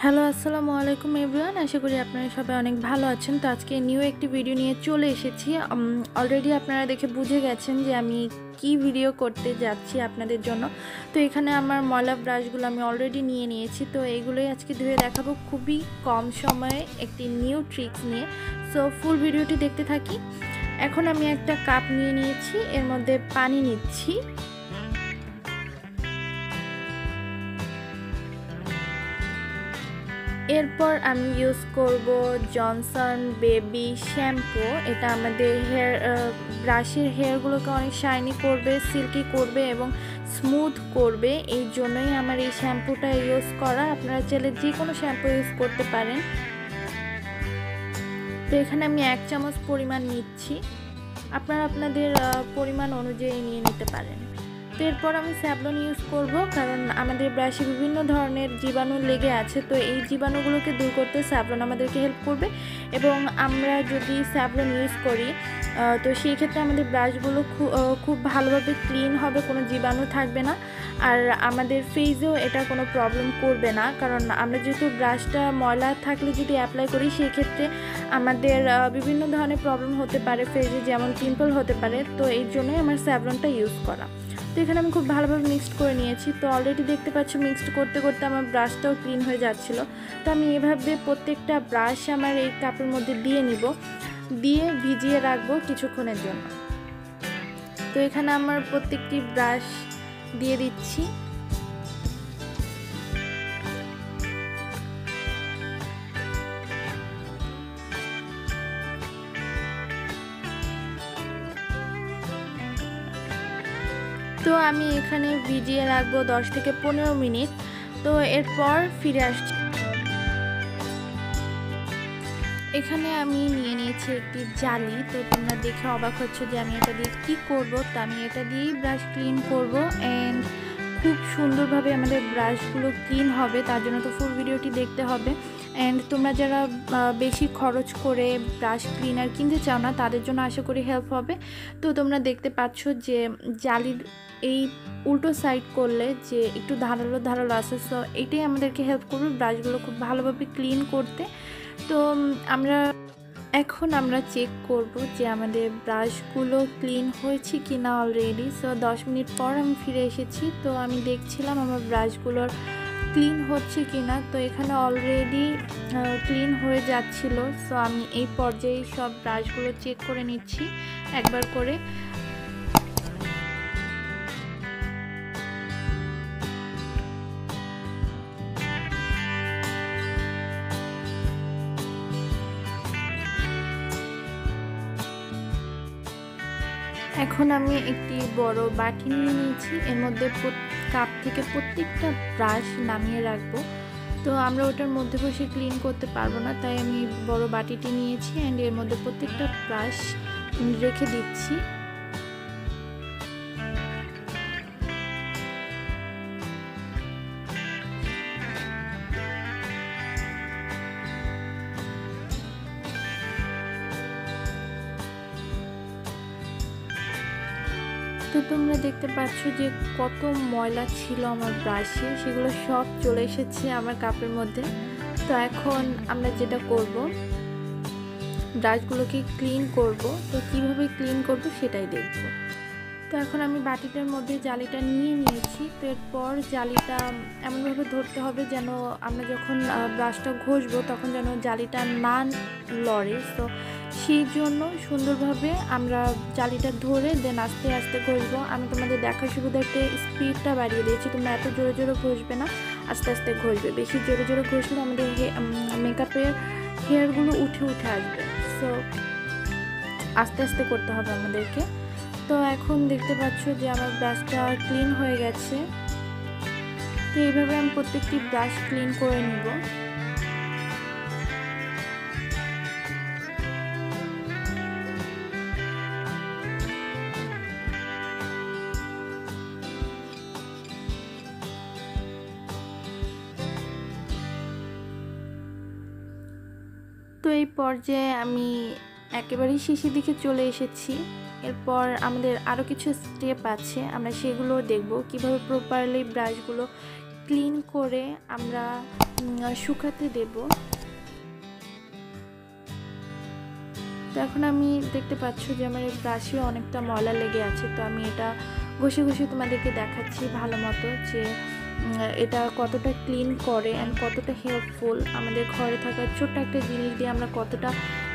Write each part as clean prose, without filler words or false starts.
Hello আসসালামু আলাইকুম everyone, আশা করি আপনারা সবাই অনেক ভালো আছেন। তো আজকে নিউ একটি ভিডিও নিয়ে চলে এসেছি। অলরেডি আপনারা দেখে বুঝে গেছেন যে আমি কি ভিডিও করতে যাচ্ছি আপনাদের জন্য। তো এখানে আমার ময়লা ব্রাশগুলো আমি অলরেডি নিয়ে নিয়েছি, তো এইগুলোই আজকে ধুয়ে দেখাবো খুবই কম সময়ে একটি নিউ ট্রিক্স নিয়ে। সো ফুল ভিডিওটি দেখতে থাকি। এখন আমি একটা কাপ নিয়ে নিয়েছি, এর মধ্যে পানি নিচ্ছি। এরপর আমি ইউজ করব জনসন বেবি শ্যাম্পু। এটা আমাদের ব্রাশের হেয়ারগুলোকে অনেক শাইনি করবে, সিল্কি করবে এবং স্মুথ করবে। এই জন্যই আমার এই শ্যাম্পুটা ইউজ করা। আপনারা চাইলে যে কোনো শ্যাম্পু ইউজ করতে পারেন। তো এখানে আমি 1 চামচ পরিমাণ নিচ্ছি, আপনারা আপনাদের পরিমাণ অনুযায়ী নিয়ে নিতে পারেন। তো এরপর আমি স্যাভলন ইউজ করব, কারণ আমাদের ব্রাশে বিভিন্ন ধরনের জীবাণু লেগে আছে। তো এই জীবাণুগুলোকে দূর করতে স্যাভলন আমাদেরকে হেল্প করবে। এবং আমরা যদি স্যাভলন ইউজ করি তো সেই ক্ষেত্রে আমাদের ব্রাশগুলো খুব ভালোভাবে ক্লিন হবে, কোনো জীবাণু থাকবে না। আর আমাদের ফেসেও এটা কোনো প্রবলেম করবে না, কারণ আমরা যেহেতু ব্রাশটা ময়লা থাকলে যদি অ্যাপ্লাই করি সেই ক্ষেত্রে আমাদের বিভিন্ন ধরনের প্রবলেম হতে পারে ফেসে, যেমন পিম্পল হতে পারে। তো এই জন্যই আমার স্যাভলনটা ইউজ করা। তো এখানে আমি খুব ভালোভাবে মিক্সড করে নিয়েছি। তো অলরেডি দেখতে পাচ্ছ মিক্সড করতে করতে আমার ব্রাশটাও ক্লিন হয়ে যাচ্ছিলো। তো আমি এভাবে প্রত্যেকটা ব্রাশ আমার এই কাপের মধ্যে দিয়ে নিব, দিয়ে ভিজিয়ে রাখবো কিছুক্ষণের জন্য। তো এখানে আমার প্রত্যেকটি ব্রাশ দিয়ে দিচ্ছি। তো আমি এখানে ভিজিয়ে রাখবো 10 থেকে 15 মিনিট। তো এরপর ফিরে আসছি। এখানে আমি নিয়ে নিয়েছি একটি জালি। তো তোমরা দেখে অবাক হচ্ছ যে আমি এটা দিয়ে কী করবো। তো আমি এটা দিয়েই ব্রাশ ক্লিন করব অ্যান্ড খুব সুন্দরভাবে আমাদের ব্রাশগুলো ক্লিন হবে। তার জন্য তো ফুল ভিডিওটি দেখতে হবে। অ্যান্ড তোমরা যারা বেশি খরচ করে ব্রাশ ক্লিনার কিনতে চাও না, তাদের জন্য আশা করি হেল্প হবে। তো তোমরা দেখতে পাচ্ছ যে জালির এই উল্টো সাইড করলে যে একটু ধারালো ধারালো আছে, সো এটাই আমাদেরকে হেল্প করবে ব্রাশগুলো খুব ভালোভাবে ক্লিন করতে। তো এখন আমরা চেক করব যে আমাদের ব্রাশগুলো ক্লিন হয়েছে কি না অলরেডি। সো 10 মিনিট পর আমি ফিরে এসেছি। তো আমি দেখছিলাম আমার ব্রাশগুলোর ক্লিন হচ্ছে কি না। তো এখানে অলরেডি ক্লিন হয়ে যাচ্ছিল। সো আমি এই পর্যায়ে সব ব্রাশগুলো চেক করে নিচ্ছি একবার করে। এখন আমি একটি বড় বাটি নিয়ে নিয়েছি, এর মধ্যে কাপ থেকে প্রত্যেকটা ব্রাশ নামিয়ে রাখবো। তো আমরা ওটার মধ্যে বসে ক্লিন করতে পারবো না, তাই আমি বড় বাটিটি নিয়েছি অ্যান্ড এর মধ্যে প্রত্যেকটা ব্রাশ রেখে দিচ্ছি। তো তোমরা দেখতে পাচ্ছ যে কত ময়লা ছিল আমার ব্রাশে, সেগুলো সব চলে এসেছে আমার কাপের মধ্যে। তো এখন আমরা যেটা করব, ব্রাশগুলোকে ক্লিন করব। তো কিভাবে ক্লিন করব সেটাই দেখব। তো এখন আমি বাটিটার মধ্যে জালিটা নিয়ে নিয়েছি। তো এরপর জালিটা এমনভাবে ধরতে হবে যেন আমরা যখন ব্রাশটা ঘষবো তখন যেন জালিটা না লড়ে। তো সেই জন্য সুন্দরভাবে আমরা জালিটা ধরে দেন আস্তে আস্তে ঘষবো। আমি তোমাদের দেখার সুবিধার্থে স্পিডটা বাড়িয়ে দিয়েছি। তোমরা এত জোরে জোরে ঘষবে না, আস্তে আস্তে ঘষবে। বেশি জোরে জোরে ঘষলে আমাদের মেকআপের হেয়ারগুলো উঠে উঠে আসবে। সো আস্তে আস্তে করতে হবে আমাদেরকে। তো এখন দেখতে পাচ্ছ যে আমার ব্রাশটা ক্লিন হয়ে গেছে। তো এইভাবে আমি প্রত্যেকটি ব্রাশ ক্লিন করে নিব। তো এই পর্যায়ে আমি একেবারেই শেষের দিকে চলে এসেছি। এরপর আমাদের আরও কিছু স্টেপ আছে, আমরা সেগুলো দেখব কিভাবে প্রপারলি ব্রাশগুলো ক্লিন করে আমরা শুকাতে দেব। তো এখন আমি দেখতে পাচ্ছ যে আমার এই ব্রাশে অনেকটা ময়লা লেগে আছে, তো আমি এটা ঘষে ঘষে তোমাদেরকে দেখাচ্ছি ভালো মতো যে এটা কতটা ক্লিন করে অ্যান্ড কতটা হেল্পফুল। আমাদের ঘরে থাকা ছোট্ট একটা জিনিস দিয়ে আমরা কতটা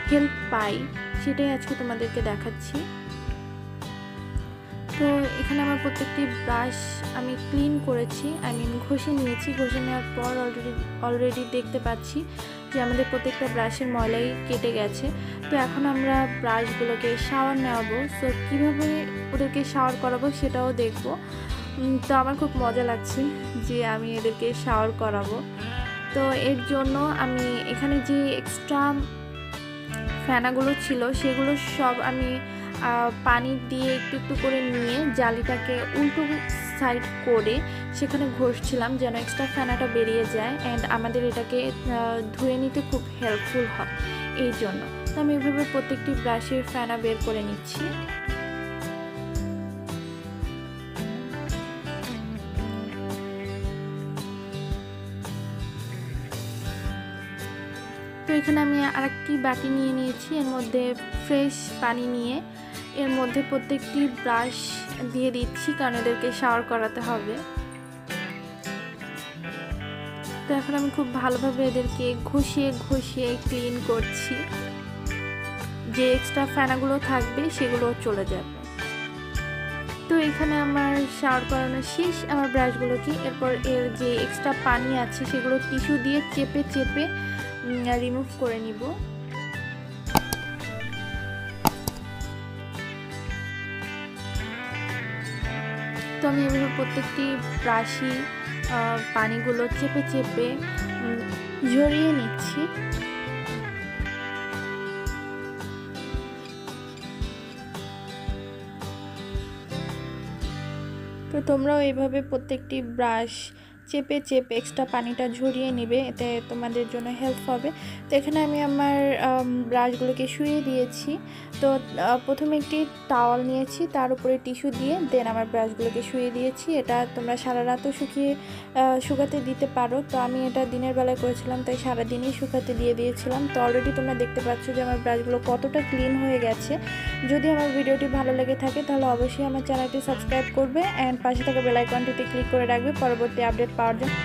হেল্প পাই সেটাই আজকে তোমাদেরকে দেখাচ্ছি। তো এখানে আমার প্রত্যেকটি ব্রাশ আমি ক্লিন করেছি, ঘষে নিয়েছি। ঘষে নেওয়ার পর অলরেডি দেখতে পাচ্ছি যে আমাদের প্রত্যেকটা ব্রাশের ময়লাই কেটে গেছে। তো এখন আমরা ব্রাশগুলোকে শাওয়ার নেওয়াবো। সো কীভাবে ওদেরকে শাওয়ার করাবো সেটাও দেখবো। তো আমার খুব মজা লাগছে যে আমি এদেরকে শাওয়ার করাবো। তো এর জন্য আমি এখানে যে এক্সট্রা ফেনাগুলো ছিল সেগুলো সব আমি পানি দিয়ে একটু একটু করে নিয়ে জালিটাকে উল্টো সাইড করে সেখানে ঘষছিলাম যেন এক্সট্রা ফেনাটা বেরিয়ে যায় অ্যান্ড আমাদের এটাকে ধুয়ে নিতে খুব হেল্পফুল হয় এই জন্য। তো আমি এভাবে প্রত্যেকটি ব্রাশের ফেনা বের করে নিচ্ছি। তো এখানে আমি আরেকটি বাটি নিয়ে নিয়েছি, এর মধ্যে ফ্রেশ পানি নিয়ে এর মধ্যে প্রত্যেকটি ব্রাশ দিয়ে দিচ্ছি কারণ এদেরকে শাওয়ার করাতে হবে। তো এখন আমি খুব ভালোভাবে এদেরকে ঘষিয়ে ঘষিয়ে ক্লিন করছি, যে এক্সট্রা ফেনাগুলো থাকবে সেগুলো চলে যাবে। তো এখানে আমার শাওয়ার করানো শেষ আমার ব্রাশগুলোকে। এরপর এর যে এক্সট্রা পানি আছে সেগুলো টিস্যু দিয়ে চেপে চেপে রিমুভ করে নিব। তো আমি এভাবে প্রত্যেকটি ব্রাশই পানিগুলো চেপে চেপে ঝরিয়ে নিচ্ছি। তো তোমরাও এইভাবে প্রত্যেকটি ব্রাশ চেপে চেপে এক্সট্রা পানিটা ঝরিয়ে নেবে, এতে তোমাদের জন্য হেল্প হবে। তো এখানে আমি আমার ব্রাশগুলোকে শুইয়ে দিয়েছি। তো প্রথমে একটি টাওয়াল নিয়েছি, তার উপরে টিস্যু দিয়ে দেন আমার ব্রাশগুলোকে শুইয়ে দিয়েছি। এটা তোমরা সারা রাতও শুকাতে দিতে পারো। তো আমি এটা দিনের বেলায় করেছিলাম, তাই সারাদিনই শুকাতে দিয়ে দিয়েছিলাম। তো অলরেডি তোমরা দেখতে পাচ্ছ যে আমার ব্রাশগুলো কতটা ক্লিন হয়ে গেছে। যদি আমার ভিডিওটি ভালো লেগে থাকে তাহলে অবশ্যই আমার চ্যানেলটি সাবস্ক্রাইব করবে অ্যান্ড পাশে থাকা বেল আইকনটিতে ক্লিক করে রাখবে পরবর্তী আপডেট পাওয়ার জন্য।